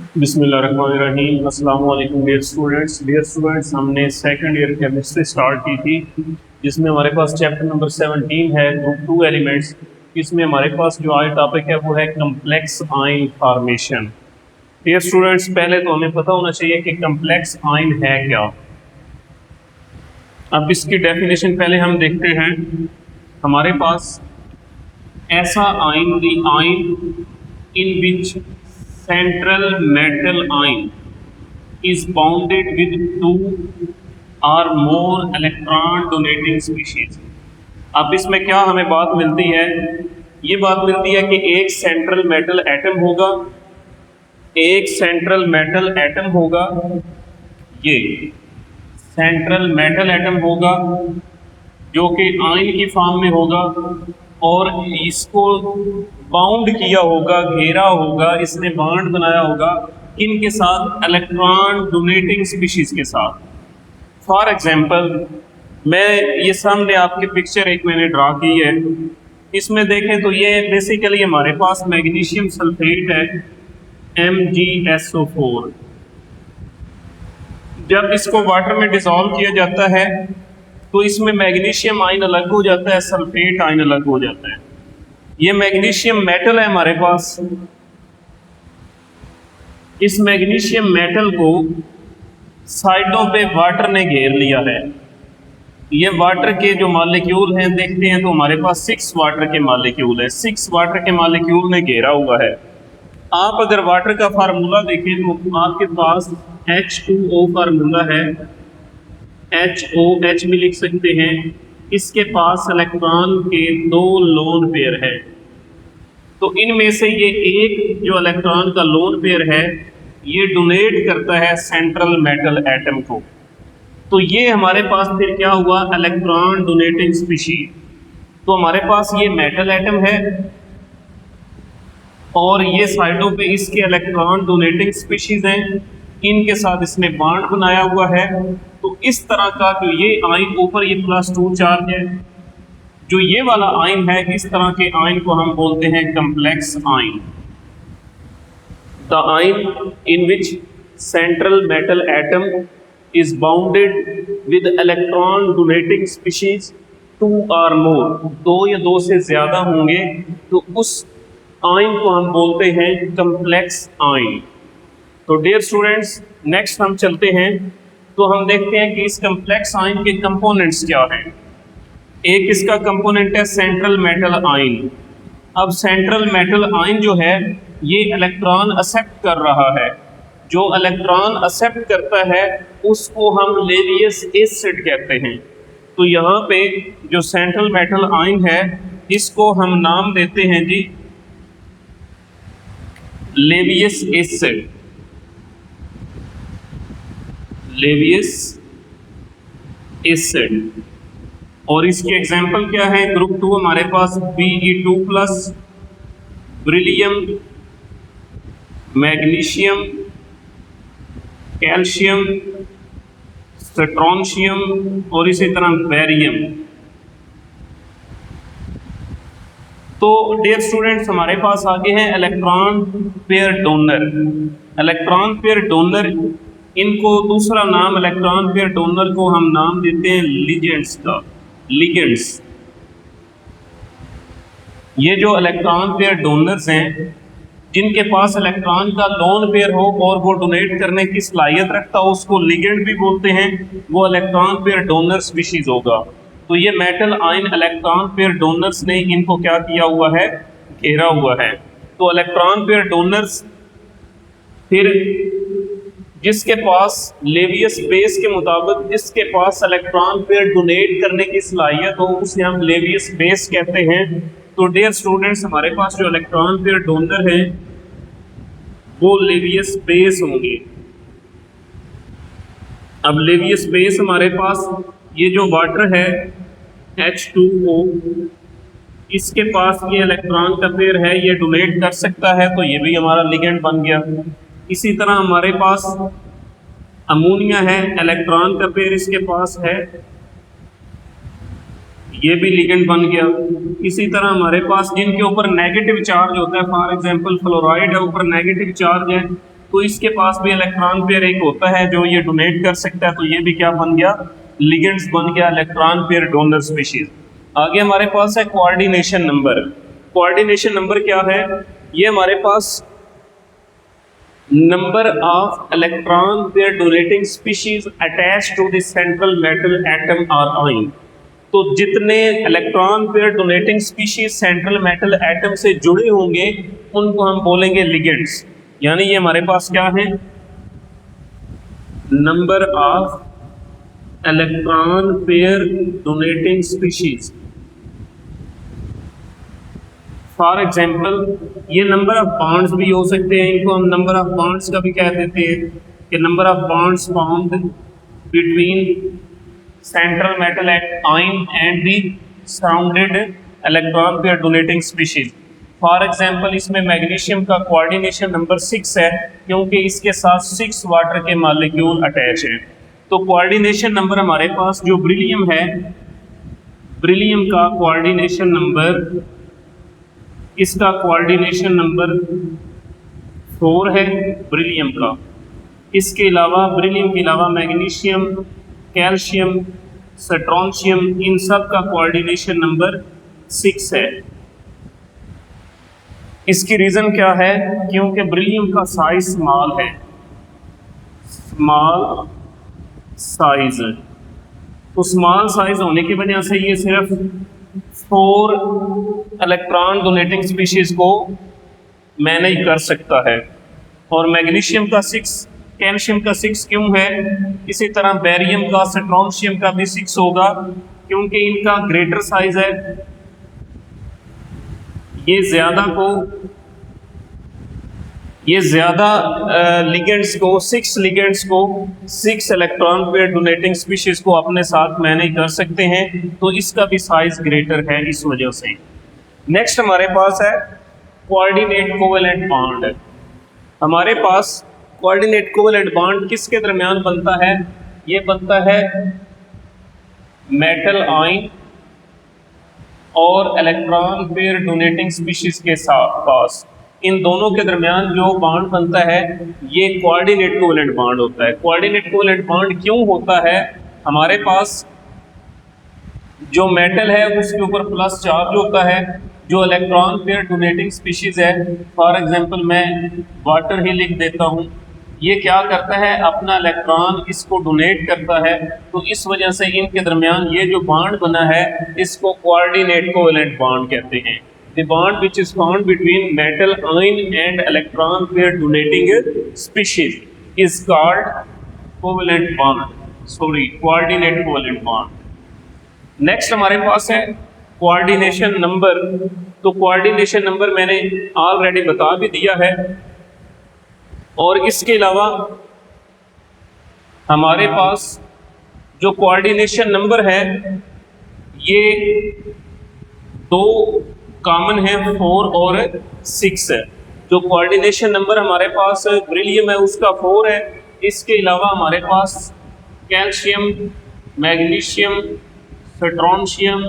बिस्मिल्लाहिर्रहमानिर्रहीम। अस्सलाम वालेकुम डियर स्टूडेंट्स, हमने सेकंड ईयर केमिस्ट्री स्टार्ट की थी, जिसमें हमारे पास चैप्टर नंबर 17 है, ग्रुप 2 एलिमेंट्स। इसमें हमारे पास जो आज टॉपिक है वो है complex ion formation. Dear students, पहले तो हमें पता होना चाहिए कि कम्प्लेक्स आयन है क्या। अब इसकी डेफिनेशन पहले हम देखते हैं। हमारे पास ऐसा ion, the ion in which central metal ion is bounded with two or more electron donating species। अब इसमें क्या हमें बात मिलती है? ये बात मिलती है कि एक सेंट्रल मेटल एटम होगा, एक सेंट्रल मेटल एटम होगा, ये सेंट्रल मेटल एटम होगा जो कि आयन की फॉर्म में होगा, और इसको बाउंड किया होगा, घेरा होगा, इसने बॉन्ड बनाया होगा किनके साथ? इलेक्ट्रॉन डोनेटिंग स्पीशीज के साथ। फॉर एग्जांपल, मैं ये सामने आपके पिक्चर एक मैंने ड्रा की है, इसमें देखें तो ये बेसिकली हमारे पास मैग्नीशियम सल्फेट है, MgSO4। जब इसको वाटर में डिसॉल्व किया जाता है तो इसमें मैग्नीशियम आयन अलग हो जाता है, सल्फेट आयन अलग हो जाता है। ये मैग्नीशियम मेटल है हमारे पास। इस मैग्नीशियम मेटल को साइडों पे वाटर ने घेर लिया है। ये वाटर के जो मॉलिक्यूल हैं देखते हैं तो हमारे पास 6 वाटर के मॉलिक्यूल है, 6 वाटर के मॉलिक्यूल ने घेरा हुआ है। आप अगर वाटर का फार्मूला देखें तो आपके पास H2O फार्मूला है, HOH भी लिख सकते हैं। इसके पास इलेक्ट्रॉन के 2 लोन पेयर है, तो इनमें से ये एक जो इलेक्ट्रॉन का लोन पेयर है ये डोनेट करता है सेंट्रल मेटल एटम को। तो ये हमारे पास फिर क्या हुआ? Electron donating species. तो हमारे पास ये मेटल एटम है और ये साइडों पे इसके इलेक्ट्रॉन डोनेटिंग स्पीशीज हैं, इनके साथ इसने बॉन्ड बनाया हुआ है। तो इस तरह का जो ये आयन ऊपर ये +2 चार्ज है, जो ये वाला आयन है, इस तरह के आयन को हम बोलते हैं complex ion. The ion in which central metal atom is bounded with electron donating species 2 और मोर, 2 या 2 से ज्यादा होंगे तो उस आयन को हम बोलते हैं कम्प्लेक्स आयन। तो डियर स्टूडेंट्स, नेक्स्ट हम चलते हैं तो हम देखते हैं कि इस कम्प्लेक्स आयन के कंपोनेंट्स क्या हैं। एक इसका कंपोनेंट है सेंट्रल मेटल आयन। अब सेंट्रल मेटल आयन जो है ये इलेक्ट्रॉन एक्सेप्ट कर रहा है। जो इलेक्ट्रॉन एक्सेप्ट करता है उसको हम लेवियस एसिड कहते हैं। तो यहाँ पे जो सेंट्रल मेटल आयन है इसको हम नाम देते हैं जी लेवियस एसिड, लेवियस एसिड। और इसके एग्जाम्पल क्या है? ग्रुप 2 हमारे पास Be2+, beryllium, magnesium, calcium, strontium और इसी तरह बेरियम। तो डियर स्टूडेंट्स, हमारे पास आगे हैं electron pair donor. Electron pair donor, इनको दूसरा नाम इलेक्ट्रॉन पेयर डोनर को हम नाम देते हैं लिगेंड्स का, लिगेंड्स। ये जो इलेक्ट्रॉन पेयर डोनर्स हैं जिनके पास इलेक्ट्रॉन का लोन पेयर हो और वो डोनेट करने की सलाहियत रखता हो उसको लिगेंड भी बोलते हैं, वो इलेक्ट्रॉन पेयर डोनर स्पीशीज होगा। तो ये metal ion electron pair donors ने इनको क्या किया हुआ है? घेरा हुआ है। तो इलेक्ट्रॉन पेयर डोनर्स, फिर जिसके पास लेवियस बेस के मुताबिक जिसके पास इलेक्ट्रॉन पेयर डोनेट करने की सलाहियत हो उसे हम लेवियस बेस कहते हैं। तो डियर स्टूडेंट्स, हमारे पास जो इलेक्ट्रॉन पेयर डोनर है वो लेवियस बेस होंगे। अब लेवियस बेस हमारे पास ये जो वाटर है H2O, इसके पास ये इलेक्ट्रॉन का पेयर है, ये डोनेट कर सकता है तो ये भी हमारा लिगेंड बन गया। इसी तरह हमारे पास अमोनिया है, इलेक्ट्रॉन का पेयर इसके पास है, ये भी लिगेंड बन गया। इसी तरह हमारे पास जिनके ऊपर नेगेटिव चार्ज होता है, फॉर एग्जांपल फ्लोराइड है, ऊपर नेगेटिव चार्ज है, तो इसके पास भी इलेक्ट्रॉन पेयर एक होता है जो ये डोनेट कर सकता है, तो ये भी क्या बन गया, लिगेंड्स बन गया, इलेक्ट्रॉन पेयर डोनर स्पीशीज। आगे हमारे पास है कोऑर्डिनेशन नंबर। कोऑर्डिनेशन नंबर क्या है, ये हमारे पास number of electron pair donating species attach to the central metal atom और आयन। तो जितने electron pair donating species central metal atom से जुड़े होंगे उनको हम बोलेंगे लिगेंड्स। यानी ये हमारे पास क्या है, number of electron pair donating species. For example ये नंबर ऑफ बॉन्ड्स भी हो सकते हैं, इनको हम नंबर ऑफ बॉन्ड्स का भी कह देते हैं कि number of bonds found between central metal ion and the surrounded electron pair donating species. For example इसमें मैग्नीशियम का कोऑर्डिनेशन नंबर 6 है क्योंकि इसके साथ 6 वाटर के मॉलिक्यूल अटैच हैं। तो कोऑर्डिनेशन नंबर हमारे पास जो ब्रिलियम है, ब्रिलियम का कोऑर्डिनेशन नंबर, इसका कोऑर्डिनेशन नंबर 4 है ब्रिलियम का। इसके अलावा ब्रिलियम के अलावा मैग्नीशियम, कैल्शियम, स्ट्रोंशियम, इन सब का कोऑर्डिनेशन नंबर 6 है। इसकी रीजन क्या है, क्योंकि ब्रिलियम का साइज स्मॉल है, स्मॉल साइज। तो स्मॉल साइज होने की वजह से ये सिर्फ 4 इलेक्ट्रॉन डोनेटिंग स्पीशीज को मैनेज कर सकता है। और मैग्नीशियम का 6, कैल्शियम का 6 क्यों है, इसी तरह बेरियम का, स्ट्रोंशियम का भी 6 होगा क्योंकि इनका ग्रेटर साइज है। ये ज्यादा लिगेंड्स को, 6 लिगेंड्स को, 6 इलेक्ट्रॉन पेयर डोनेटिंग स्पीशीज को अपने साथ मैनेज कर सकते हैं, तो इसका भी साइज ग्रेटर है इस वजह से। नेक्स्ट हमारे पास है कोऑर्डिनेट कोवेलेंट बॉन्ड। हमारे पास कोऑर्डिनेट कोवेलेंट बॉन्ड किसके दरमियान बनता है, ये बनता है मेटल आयन और इलेक्ट्रॉन पेयर डोनेटिंग स्पीशीज के साथ पास। इन दोनों के दरमियान जो बॉन्ड बनता है ये कोऑर्डिनेट कोवेलेंट बॉन्ड होता है। कोऑर्डिनेट कोवेलेंट बॉन्ड क्यों होता है, हमारे पास जो मेटल है उसके ऊपर प्लस चार्ज होता है, जो इलेक्ट्रॉन पेयर डोनेटिंग स्पीशीज है, फॉर एग्जांपल मैं वाटर ही लिख देता हूँ, ये क्या करता है, अपना इलेक्ट्रॉन इसको डोनेट करता है। तो इस वजह से इनके दरमियान ये जो बॉन्ड बना है इसको कोऑर्डिनेट कोवेलेंट बॉन्ड कहते हैं। The bond which is found between metal ion and electron pair donating species is called covalent bond. Coordinate covalent bond. Next हमारे पास है कोऑर्डिनेशन नंबर। तो कोऑर्डिनेशन नंबर मैंने ऑलरेडी बता भी दिया है। और इसके अलावा हमारे पास जो कोऑर्डिनेशन नंबर है ये 2 कॉमन है, 4 और 6 है। जो कोऑर्डिनेशन नंबर हमारे पास ब्रिलियम है उसका 4 है। इसके अलावा हमारे पास कैल्शियम, मैग्नीशियम, स्ट्रोंशियम,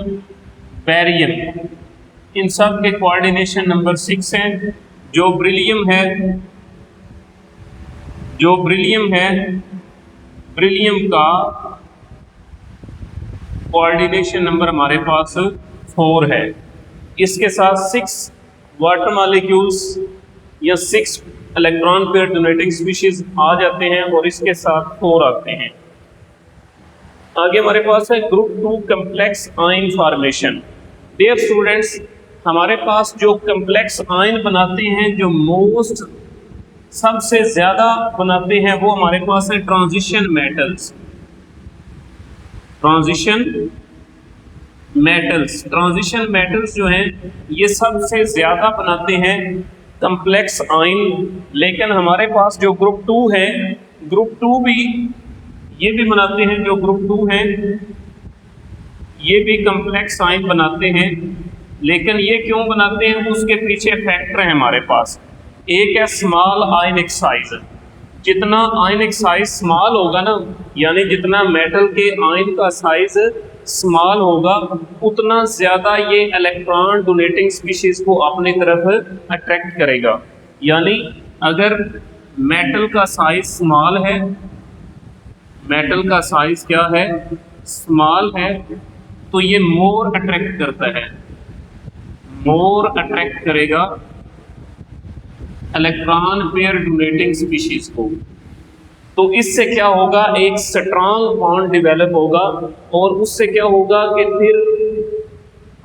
बेरियम, इन सब के कोऑर्डिनेशन नंबर 6 हैं। जो ब्रिलियम है ब्रिलियम का कोऑर्डिनेशन नंबर हमारे पास 4 है। इसके साथ 6 वाटर मॉलिक्यूल्स या 6 इलेक्ट्रॉन पेयर डोनेटिंग स्पीशीज आ जाते हैं और इसके साथ 4 आते हैं। आगे हमारे पास है group 2 complex ion formation. Dear students, हमारे पास जो कम्प्लेक्स आयन बनाते हैं, जो मोस्ट सबसे ज्यादा बनाते हैं, वो हमारे पास है ट्रांजिशन मेटल्स। ट्रांजिशन मेटल्स जो हैं ये सबसे ज्यादा बनाते हैं कम्प्लेक्स आयन। लेकिन हमारे पास जो ग्रुप 2 है, ग्रुप 2 भी ये भी बनाते हैं। जो ग्रुप 2 हैं ये भी कम्प्लेक्स आयन बनाते हैं, लेकिन ये क्यों बनाते हैं उसके पीछे फैक्टर है हमारे पास। एक है स्मॉल आयनिक साइज। जितना आयनिक साइज स्मॉल होगा ना, यानी जितना मेटल के आयन का साइज स्मॉल होगा, उतना ज़्यादा ये इलेक्ट्रॉन डोनेटिंग स्पीशीज़ को अपनी तरफ अट्रैक्ट करेगा। यानी अगर मेटल का साइज स्मॉल है, मेटल का साइज क्या है, स्मॉल है, तो ये मोर अट्रैक्ट करता है, मोर अट्रैक्ट करेगा इलेक्ट्रॉन पेयर डोनेटिंग स्पीशीज को। तो इससे क्या होगा, एक स्ट्रांग बॉन्ड डेवलप होगा और उससे क्या होगा कि फिर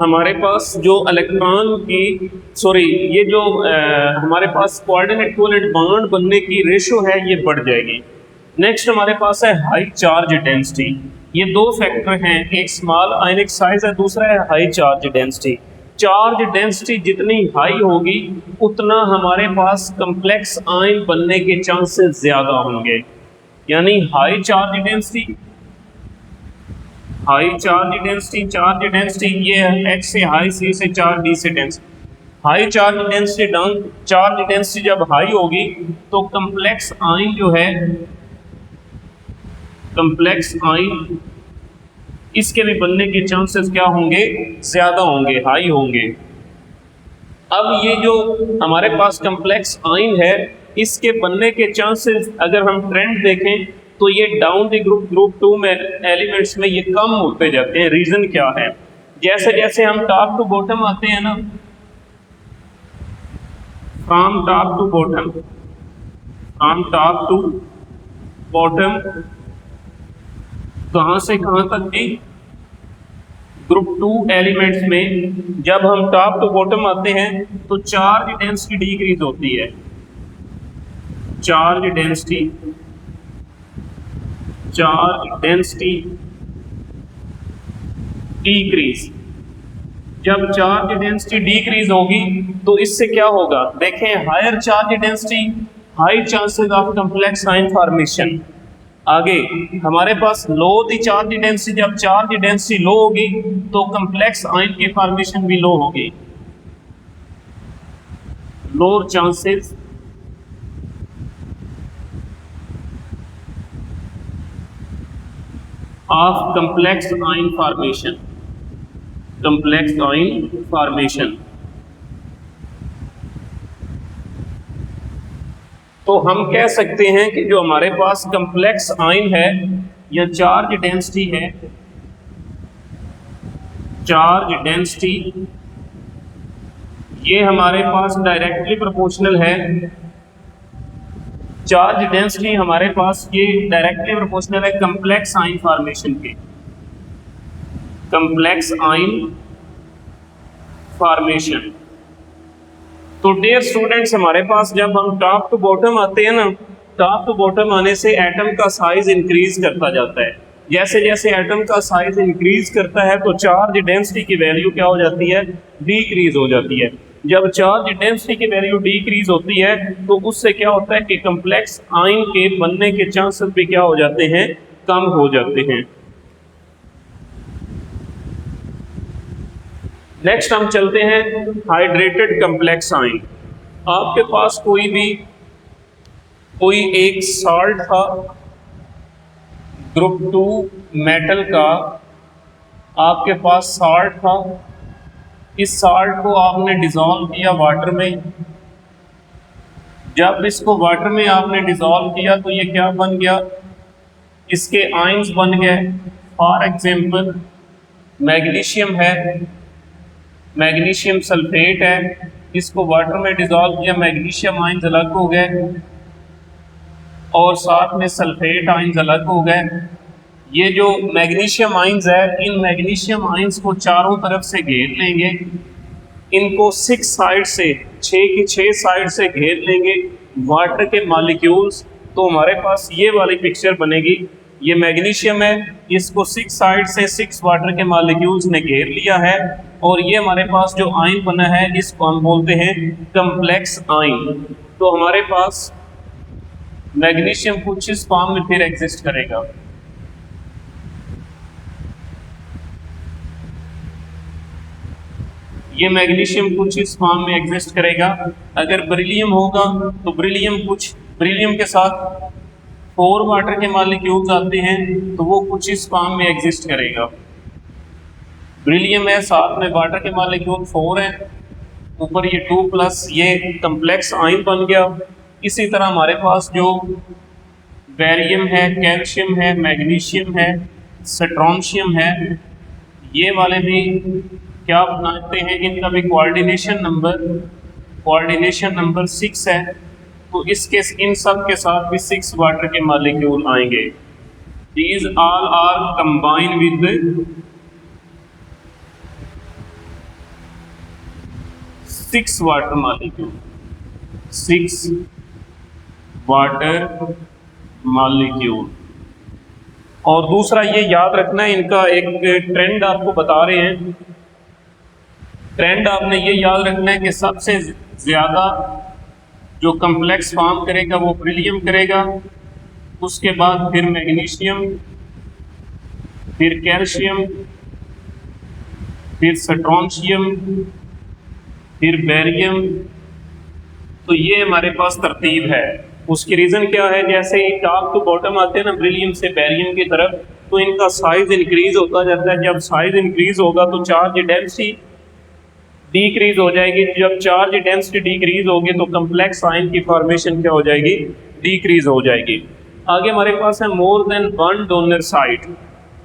हमारे पास जो इलेक्ट्रॉन की ये जो हमारे पास कोऑर्डिनेट कोवैलेंट बॉन्ड बनने की रेशो है ये बढ़ जाएगी। नेक्स्ट हमारे पास है हाई चार्ज डेंसिटी। ये दो फैक्टर हैं, एक स्मॉल आयनिक साइज है, दूसरा है high charge density. Charge density जितनी हाई होगी उतना हमारे पास कम्प्लेक्स आयन बनने के चांसेस ज्यादा होंगे। यानी high charge density, high charge density, charge density ये है H से हाई, C से चार्ज, D से density. High charge density charge density जब हाई होगी तो कम्प्लेक्स आयन जो है, कम्प्लेक्स आयन इसके भी बनने के चांसेस क्या होंगे, ज्यादा होंगे, हाई होंगे। अब ये जो हमारे पास कम्प्लेक्स आयन है इसके बनने के चांसेस अगर हम ट्रेंड देखें तो ये डाउन द ग्रुप 2 में एलिमेंट्स में ये कम होते जाते हैं। रीजन क्या है, जैसे जैसे हम टॉप टू बॉटम आते हैं ना, from top to bottom, from top to bottom, कहां से कहां तक की, ग्रुप 2 एलिमेंट्स में जब हम टॉप टू बॉटम आते हैं तो चार्ज डेंसिटी डिक्रीज होती है, charge density, charge density decrease. जब चार्ज डेंसिटी डिक्रीज होगी तो इससे क्या होगा, देखें higher charge density, high chances of complex ion formation. आगे हमारे पास लो दी चार्ज डेंसिटी, जब चार्ज डेंसिटी लो होगी तो कॉम्प्लेक्स आयन की फॉर्मेशन भी लो होगी, lower chances of complex ion formation, complex ion formation. तो हम कह सकते हैं कि जो हमारे पास कॉम्प्लेक्स आयन है या चार्ज डेंसिटी है, चार्ज डेंसिटी ये हमारे पास डायरेक्टली प्रोपोर्शनल है, चार्ज डेंसिटी हमारे पास ये डायरेक्टली प्रोपोर्शनल है कॉम्प्लेक्स आयन फॉर्मेशन के, कॉम्प्लेक्स आयन फॉर्मेशन। तो डियर स्टूडेंट्स हमारे पास जब हम टॉप टू बॉटम आते हैं ना, टॉप टू बॉटम आने से एटम का साइज इंक्रीज करता जाता है। जैसे जैसे एटम का साइज इंक्रीज करता है तो चार्ज डेंसिटी की वैल्यू क्या हो जाती है, डिक्रीज हो जाती है। जब चार्ज डेंसिटी की वैल्यू डिक्रीज होती है तो उससे क्या होता है कि कॉम्प्लेक्स आयन के बनने के चांसेस भी क्या हो जाते हैं, कम हो जाते हैं। नेक्स्ट हम चलते हैं हाइड्रेटेड कॉम्प्लेक्स आयन। आपके पास कोई एक सॉल्ट था ग्रुप 2 मेटल का, आपके पास सॉल्ट था, इस सॉल्ट को आपने डिसॉल्व किया वाटर में। जब इसको वाटर में आपने डिसॉल्व किया तो ये क्या बन गया, इसके आयंस बन गए। फॉर एग्जांपल मैग्नीशियम है, मैग्नीशियम सल्फेट है, इसको वाटर में डिसॉल्व किया, मैग्नीशियम आयंस अलग हो गए और साथ में सल्फेट आयंस अलग हो गए। ये जो मैग्नीशियम आयंस है, इन मैग्नीशियम आयंस को चारों तरफ से घेर लेंगे, इनको 6 साइड से, 6 की 6 साइड से घेर लेंगे वाटर के मॉलिक्यूल्स। तो हमारे पास ये वाली पिक्चर बनेगी। ये मैग्नीशियम है, इसको 6 साइड से 6 वाटर के मॉलिक्यूल्स ने घेर लिया है और ये हमारे पास जो आयन बना है इसको हम बोलते हैं कॉम्प्लेक्स आयन। तो हमारे पास मैग्नीशियम कुछ इस फॉर्म में फिर एग्जिस्ट करेगा। ये मैग्नीशियम कुछ इस फॉर्म में एग्जिस्ट करेगा। अगर बेरिलियम होगा तो बेरिलियम के साथ 4 वाटर के मॉलिक्यूल्स आते हैं तो वो कुछ इस फॉर्म में एग्जिस्ट करेगा। बेरिलियम है, साथ में वाटर के मॉलिक्यूल 4 हैं, ऊपर ये 2 प्लस ये कॉम्प्लेक्स आयन बन गया। इसी तरह हमारे पास जो बेरियम है, कैल्शियम है, मैग्नीशियम है, स्ट्रोंशियम है, ये वाले भी क्या बनाते हैं, इनका भी कोऑर्डिनेशन नंबर 6 है। तो इसके इन सब के साथ भी 6 वाटर के मॉलिक्यूल आएंगे। These all are combine with 6 water molecule, 6 water molecule. और दूसरा ये याद रखना है, इनका एक ट्रेंड आपको बता रहे हैं। ट्रेंड आपने ये याद रखना है कि सबसे ज़्यादा जो कम्प्लेक्स फॉर्म करेगा वो बेरिलियम करेगा, उसके बाद फिर मैग्नीशियम, फिर कैल्शियम, फिर स्ट्रोंशियम, फिर बेरियम। तो ये हमारे पास तरतीब है। उसकी रीज़न क्या है, जैसे ही टॉप टू बॉटम आते हैं ना बेरिलियम से बेरियम की तरफ, तो इनका साइज इंक्रीज होता जाता है। जब साइज इंक्रीज होगा तो चार्ज डेंसिटी डिक्रीज हो जाएगी। जब चार्ज डेंसिटी डिक्रीज होगी तो कम्प्लेक्स आयन की फॉर्मेशन क्या हो जाएगी, डिक्रीज हो जाएगी। आगे हमारे पास है मोर देन वन डोनर साइट।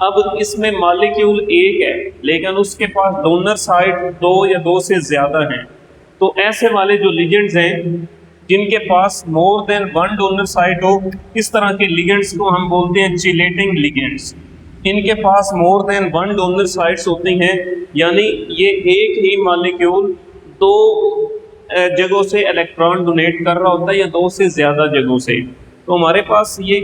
अब इसमें मॉलिक्यूल एक है लेकिन उसके पास डोनर साइट 2 या 2 से ज़्यादा हैं। तो ऐसे वाले जो लिगेंड्स हैं जिनके पास more than one donor site हो, इस तरह के लिगेंड्स को हम बोलते हैं चिलेटिंग लिगेंड्स। इनके पास more than one donor sites होती हैं, यानी ये एक ही मॉलिक्यूल 2 जगहों से इलेक्ट्रॉन डोनेट कर रहा होता है या 2 से ज़्यादा जगहों से। तो हमारे पास ये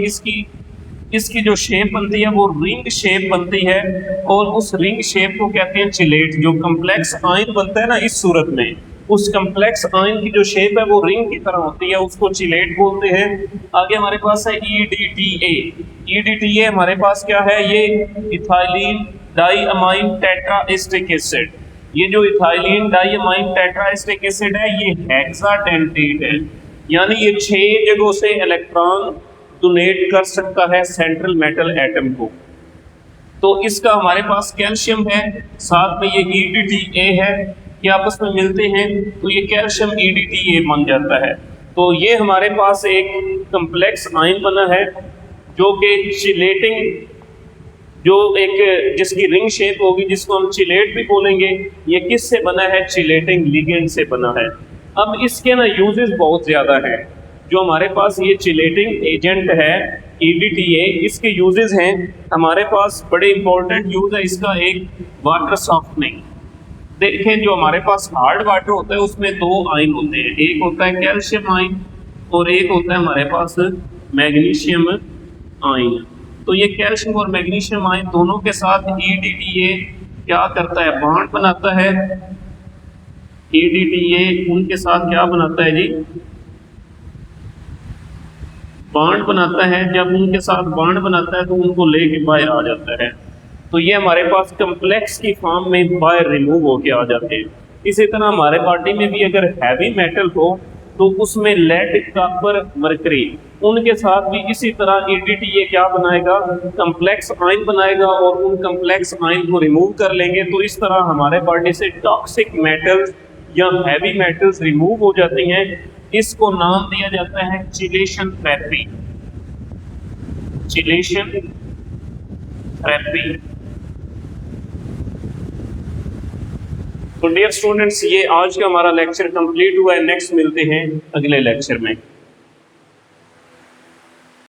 इसकी जो शेप बनती है वो रिंग शेप बनती है, और उस रिंग शेप को कहते हैं चिलेट। जो कम्प्लेक्स आयन बनता है ना इस सूरत में, उस कम्प्लेक्स आयन की जो शेप है वो रिंग की तरह होती है, उसको चिलेट बोलते हैं। आगे हमारे पास है EDTA। EDTA हमारे पास क्या है, ये इथाइलिन डाइअमाइन टेट्राएस्टिक एसिड। ये जो इथाइलिन डाइअमाइन टेट्राएस्टिक एसिड है ये हेक्साडेंटेट है, यानी ये 6 जगहों से इलेक्ट्रॉन डोनेट कर सकता है सेंट्रल मेटल एटम को। तो इसका हमारे पास कैल्शियम है, साथ में ये EDTA है, ये आपस में मिलते हैं तो ये कैल्शियम EDTA बन जाता है। तो ये हमारे पास एक कम्प्लेक्स आयन बना है जो कि चिलेटिंग, जो एक जिसकी रिंग शेप होगी, जिसको हम चिलेट भी बोलेंगे, ये किससे बना है, चिलेटिंग लिगेंड से बना है। अब इसके ना यूजेस बहुत ज़्यादा हैं। जो हमारे पास ये चिलेटिंग एजेंट है EDTA, इसके यूजेस हैं हमारे पास, बड़े इंपॉर्टेंट यूज है इसका। एक वाटर सॉफ्टनिंग। देखें जो हमारे पास हार्ड वाटर होता है उसमें 2 आयन होते हैं, एक होता है कैल्शियम आयन और एक होता है हमारे पास मैग्नीशियम आयन। तो ये कैल्शियम और मैग्नीशियम आयन दोनों के साथ EDTA क्या करता है, बॉन्ड बनाता है। EDTA उनके साथ क्या बनाता है जी, बॉन्ड बनाता है। जब उनके साथ बॉन्ड बनाता है तो उनको लेके बाहर आ जाता है। तो ये हमारे पास कम्प्लेक्स की फॉर्म में बाहर रिमूव होके आ जाते हैं। इसी तरह हमारे बॉडी में भी अगर हैवी मेटल हो तो उसमें लेड, कॉपर, मरकरी, उनके साथ भी इसी तरह EDTA क्या बनाएगा, कम्प्लेक्स आयन बनाएगा और उन कम्प्लेक्स आयन को रिमूव कर लेंगे। तो इस तरह हमारे बॉडी से टॉक्सिक मेटल्स या हैवी मेटल्स रिमूव हो जाती हैं। इसको नाम दिया जाता है चिलेशन थेरेपी। Chelation therapy. तो डियर स्टूडेंट्स, ये आज का हमारा लेक्चर कंप्लीट हुआ है। नेक्स्ट मिलते हैं अगले लेक्चर में।